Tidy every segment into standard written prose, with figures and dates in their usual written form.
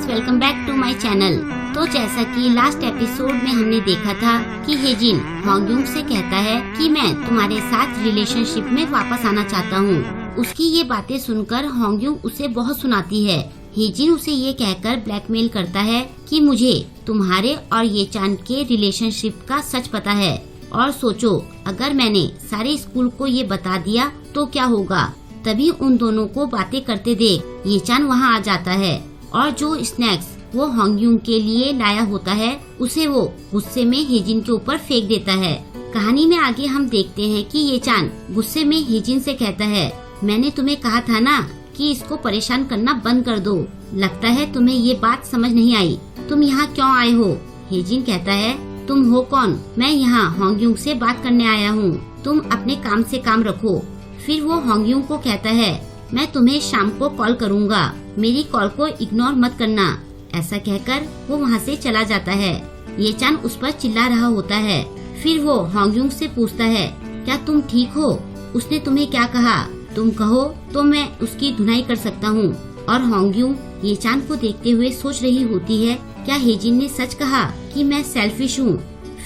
Friends, welcome back to my channel. तो जैसा कि लास्ट एपिसोड में हमने देखा था कि हेजिन होंगयुंग से कहता है कि मैं तुम्हारे साथ रिलेशनशिप में वापस आना चाहता हूँ। उसकी ये बातें सुनकर होंगयुंग उसे बहुत सुनाती है। हेजिन उसे ये कहकर ब्लैकमेल करता है कि मुझे तुम्हारे और ये चान के रिलेशनशिप का सच पता है, और सोचो अगर मैंने सारे स्कूल को ये बता दिया तो क्या होगा। तभी उन दोनों को बातें करते देख ये चान वहाँ आ जाता है और जो स्नैक्स वो होंगयुंग के लिए लाया होता है उसे वो गुस्से में हेजिन के ऊपर फेंक देता है। कहानी में आगे हम देखते हैं कि ये चान गुस्से में हेजिन से कहता है, मैंने तुम्हें कहा था ना कि इसको परेशान करना बंद कर दो। लगता है तुम्हें ये बात समझ नहीं आई। तुम यहाँ क्यों आए हो? हेजिन कहता है, तुम हो कौन? मैं यहाँ होंगयुंग से बात करने आया हूँ। तुम अपने काम से काम रखो। फिर वो होंगयुंग को कहता है, मैं तुम्हें शाम को कॉल करूँगा, मेरी कॉल को इग्नोर मत करना। ऐसा कहकर वो वहाँ से चला जाता है। ये चान उस पर चिल्ला रहा होता है। फिर वो होंगयुंग से पूछता है, क्या तुम ठीक हो? उसने तुम्हें क्या कहा? तुम कहो तो मैं उसकी धुनाई कर सकता हूँ। और होंगयुंग ये चान को देखते हुए सोच रही होती है, क्या हेजिन ने सच कहा कि मैं सेल्फिश हूँ?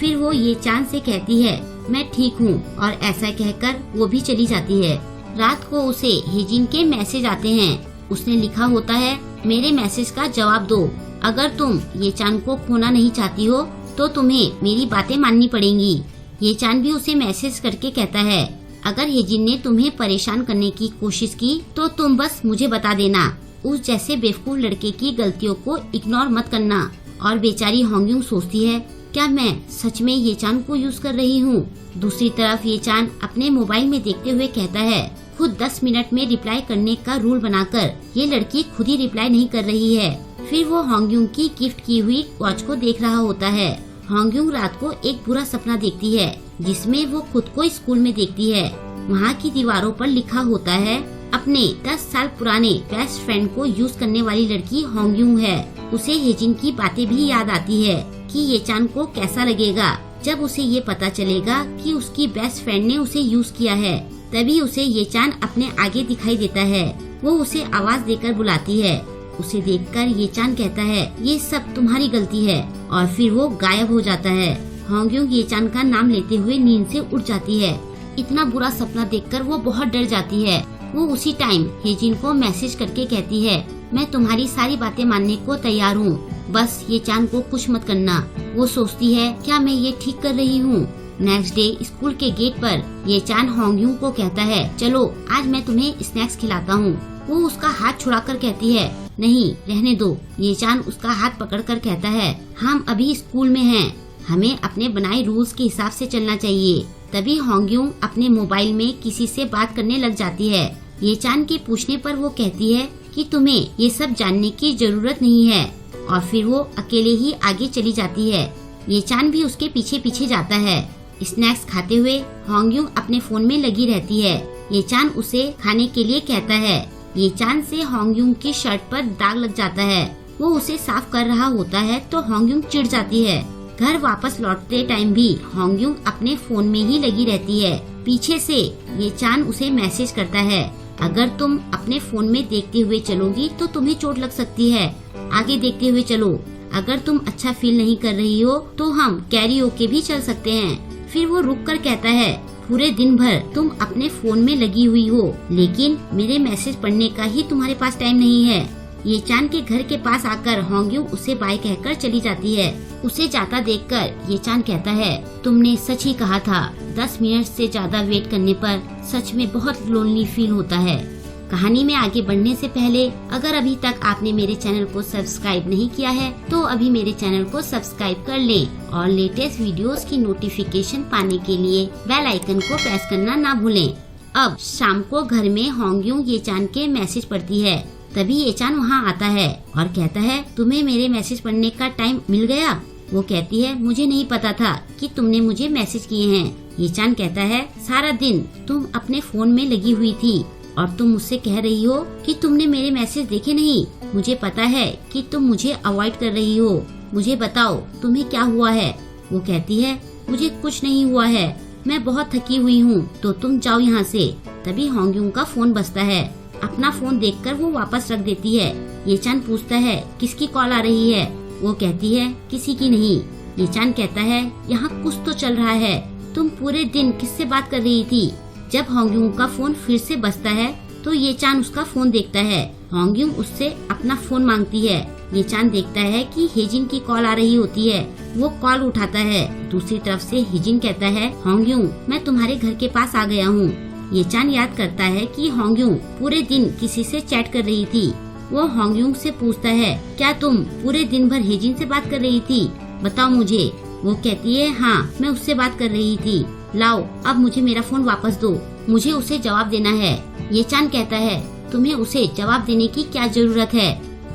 फिर वो ये चान से कहती है, मैं ठीक हूँ, और ऐसा कहकर वो भी चली जाती है। रात को उसे हेजिन के मैसेज आते हैं। उसने लिखा होता है, मेरे मैसेज का जवाब दो। अगर तुम ये चान को खोना नहीं चाहती हो तो तुम्हें मेरी बातें माननी पड़ेंगी। ये चान भी उसे मैसेज करके कहता है, अगर हेजिन ने तुम्हें परेशान करने की कोशिश की तो तुम बस मुझे बता देना। उस जैसे बेवकूफ लड़के की गलतियों को इग्नोर मत करना। और बेचारी होंगयुंग सोचती है, क्या मैं सच में ये चान को यूज कर रही हूँ? दूसरी तरफ ये चान अपने मोबाइल में देखते हुए कहता है, खुद 10 मिनट में रिप्लाई करने का रूल बनाकर ये लड़की खुद ही रिप्लाई नहीं कर रही है। फिर वो होंगयुंग की गिफ्ट की हुई वॉच को देख रहा होता है। होंगयुंग रात को एक बुरा सपना देखती है जिसमें वो खुद को स्कूल में देखती है। वहाँ की दीवारों पर लिखा होता है, अपने 10 साल पुराने बेस्ट फ्रेंड को यूज करने वाली लड़की होंगयुंग है। उसे हेजिन की बातें भी याद आती है कि ये चान को कैसा लगेगा जब उसे ये पता चलेगा कि उसकी बेस्ट फ्रेंड ने उसे यूज किया है। तभी उसे ये चान अपने आगे दिखाई देता है। वो उसे आवाज देकर बुलाती है। उसे देखकर ये चान कहता है, ये सब तुम्हारी गलती है, और फिर वो गायब हो जाता है। होंगयुंग ये चान का नाम लेते हुए नींद से उठ जाती है। इतना बुरा सपना देखकर वो बहुत डर जाती है। वो उसी टाइम हेजिन को मैसेज करके कहती है, मैं तुम्हारी सारी बातें मानने को तैयार हूँ, बस ये चान को कुछ मत करना। वो सोचती है, क्या मैं ये ठीक कर रही हूँ? नेक्स्ट डे स्कूल के गेट पर ये चान होंगयुंग को कहता है, चलो आज मैं तुम्हें स्नैक्स खिलाता हूँ। वो उसका हाथ छुड़ाकर कहती है, नहीं रहने दो। ये चान उसका हाथ पकड़कर कहता है, हम अभी स्कूल में हैं, हमें अपने बनाए रूल्स के हिसाब से चलना चाहिए। तभी होंगयुंग अपने मोबाइल में किसी से बात करने लग जाती है। ये चान के पूछने पर वो कहती है कि तुम्हें ये सब जानने की जरूरत नहीं है, और फिर वो अकेले ही आगे चली जाती है। ये चान भी उसके पीछे पीछे जाता है। स्नैक्स खाते हुए होंगयुंग अपने फोन में लगी रहती है। ये चान उसे खाने के लिए कहता है। ये चान से होंगयुंग की शर्ट पर दाग लग जाता है। वो उसे साफ कर रहा होता है तो होंगयुंग चिढ़ जाती है। घर वापस लौटते टाइम भी होंगयुंग अपने फोन में ही लगी रहती है। पीछे से ये चान उसे मैसेज करता है, अगर तुम अपने फोन में देखते हुए चलोगी तो तुम्हें चोट लग सकती है, आगे देखते हुए चलो। अगर तुम अच्छा फील नहीं कर रही हो तो हम कैरियोके भी चल सकते हैं। फिर वो रुक कर कहता है, पूरे दिन भर तुम अपने फोन में लगी हुई हो, लेकिन मेरे मैसेज पढ़ने का ही तुम्हारे पास टाइम नहीं है। ये चान के घर के पास आकर होंगयुंग उसे बाय कहकर चली जाती है। उसे जाता देखकर ये चान कहता है, तुमने सच ही कहा था, 10 मिनट से ज्यादा वेट करने पर सच में बहुत लोनली फील होता है। कहानी में आगे बढ़ने से पहले अगर अभी तक आपने मेरे चैनल को सब्सक्राइब नहीं किया है तो अभी मेरे चैनल को सब्सक्राइब कर लें, और लेटेस्ट वीडियोस की नोटिफिकेशन पाने के लिए बेल आइकन को प्रेस करना ना भूलें। अब शाम को घर में होंगयुंग ये चान के मैसेज पढ़ती है। तभी ये चान वहाँ आता है और कहता है, तुम्हें मेरे मैसेज पढ़ने का टाइम मिल गया? वो कहती है, मुझे नहीं पता था कि तुमने मुझे मैसेज किए हैं। ये चान कहता है, सारा दिन तुम अपने फोन में लगी हुई थी और तुम मुझसे कह रही हो कि तुमने मेरे मैसेज देखे नहीं। मुझे पता है कि तुम मुझे अवॉइड कर रही हो। मुझे बताओ तुम्हें क्या हुआ है? वो कहती है, मुझे कुछ नहीं हुआ है, मैं बहुत थकी हुई हूँ, तो तुम जाओ यहाँ से। तभी होंगयुंग का फोन बजता है। अपना फोन देखकर वो वापस रख देती है। ये चान पूछता है किसकी कॉल आ रही है। वो कहती है किसी की नहीं। ये चान कहता है यहाँ कुछ तो चल रहा है, तुम पूरे दिन किससे बात कर रही थी। जब होंगयुंग का फोन फिर से बजता है तो ये चान उसका फोन देखता है। होंगयुंग उससे अपना फोन मांगती है। ये चान देखता है कि हेजिन की कॉल आ रही होती है। वो कॉल उठाता है। दूसरी तरफ से हेजिन कहता है होंगयुंग मैं तुम्हारे घर के पास आ गया हूँ। ये चान याद करता है कि होंगयुंग पूरे दिन किसी से चैट कर रही थी। वो होंगयुंग से पूछता है क्या तुम पूरे दिन भर हेजिन से बात कर रही थी, बताओ मुझे। वो कहती है हाँ मैं उससे बात कर रही थी। लाओ अब मुझे मेरा फोन वापस दो, मुझे उसे जवाब देना है। ये चान कहता है तुम्हें उसे जवाब देने की क्या जरूरत है।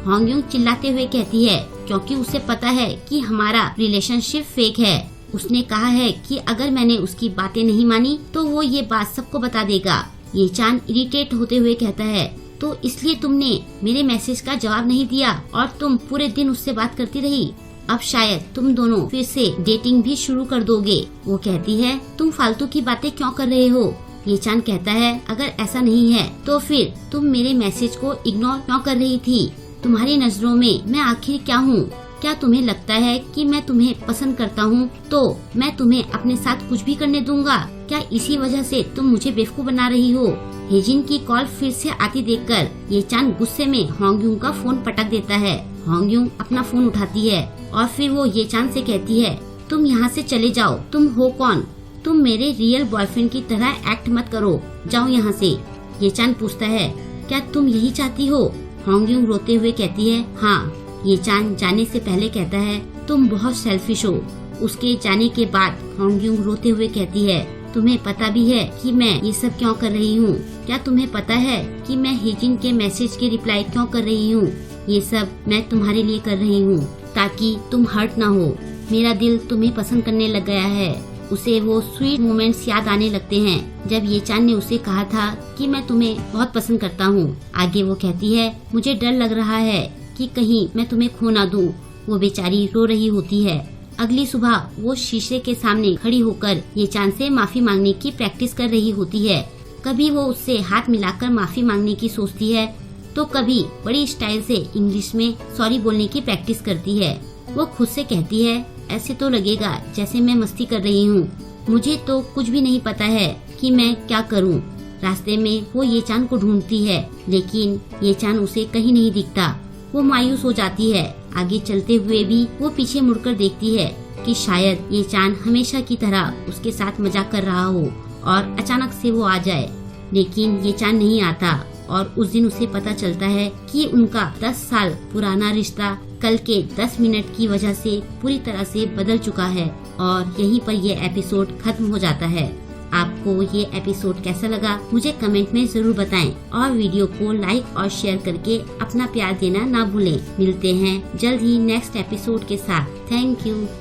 होंगयुंग चिल्लाते हुए कहती है क्योंकि उसे पता है कि हमारा रिलेशनशिप फेक है। उसने कहा है कि अगर मैंने उसकी बातें नहीं मानी तो वो ये बात सबको बता देगा। ये चान इरिटेट होते हुए कहता है तो इसलिए तुमने मेरे मैसेज का जवाब नहीं दिया और तुम पूरे दिन उससे बात करती रही। अब शायद तुम दोनों फिर से डेटिंग भी शुरू कर दोगे। वो कहती है तुम फालतू की बातें क्यों कर रहे हो। ये चान कहता है अगर ऐसा नहीं है तो फिर तुम मेरे मैसेज को इग्नोर क्यों कर रही थी। तुम्हारी नजरों में मैं आखिर क्या हूँ। क्या तुम्हें लगता है कि मैं तुम्हें पसंद करता हूँ तो मैं तुम्हें अपने साथ कुछ भी करने दूंगा। क्या इसी वजह से तुम मुझे बेवकूफ बना रही हो। हेजिन की कॉल फिर से आती देखकर ये चान गुस्से में होंगयुंग का फोन पटक देता है। होंगयुंग अपना फोन उठाती है और फिर वो ये चान से कहती है तुम यहाँ से चले जाओ। तुम हो कौन, तुम मेरे रियल बॉयफ्रेंड की तरह एक्ट मत करो, जाओ यहाँ से। ये चान पूछता है क्या तुम यही चाहती हो। होंगयुंग रोते हुए कहती है हाँ। ये चान जाने से पहले कहता है तुम बहुत सेल्फिश हो। उसके जाने के बाद होंगयुंग रोते हुए कहती है तुम्हें पता भी है कि मैं ये सब क्यों कर रही हूँ। क्या तुम्हें पता है कि मैं हेजिन के मैसेज के रिप्लाई क्यों कर रही हूँ। ये सब मैं तुम्हारे लिए कर रही हूँ ताकि तुम हर्ट ना हो। मेरा दिल तुम्हें पसंद करने लग गया है। उसे वो स्वीट मोमेंट्स याद आने लगते हैं जब ये चान ने उसे कहा था कि मैं तुम्हें बहुत पसंद करता हूँ। आगे वो कहती है मुझे डर लग रहा है कि कहीं मैं तुम्हें खो ना दूँ। वो बेचारी रो रही होती है। अगली सुबह वो शीशे के सामने खड़ी होकर ये चान से माफी मांगने की प्रैक्टिस कर रही होती है। कभी वो उससे हाथ मिलाकर माफी मांगने की सोचती है तो कभी बड़ी स्टाइल से इंग्लिश में सॉरी बोलने की प्रैक्टिस करती है। वो खुद से कहती है ऐसे तो लगेगा जैसे मैं मस्ती कर रही हूँ, मुझे तो कुछ भी नहीं पता है कि मैं क्या करूँ। रास्ते में वो ये चान को ढूंढती है लेकिन ये चान उसे कहीं नहीं दिखता। वो मायूस हो जाती है। आगे चलते हुए भी वो पीछे मुड़कर देखती है कि शायद ये चान हमेशा की तरह उसके साथ मजाक कर रहा हो और अचानक से वो आ जाए। लेकिन ये चान नहीं आता और उस दिन उसे पता चलता है कि उनका 10 साल पुराना रिश्ता कल के 10 मिनट की वजह से पूरी तरह से बदल चुका है। और यहीं पर ये एपिसोड खत्म हो जाता है। आपको ये एपिसोड कैसा लगा मुझे कमेंट में जरूर बताएं और वीडियो को लाइक और शेयर करके अपना प्यार देना ना भूलें। मिलते हैं जल्द ही नेक्स्ट एपिसोड के साथ। Thank you.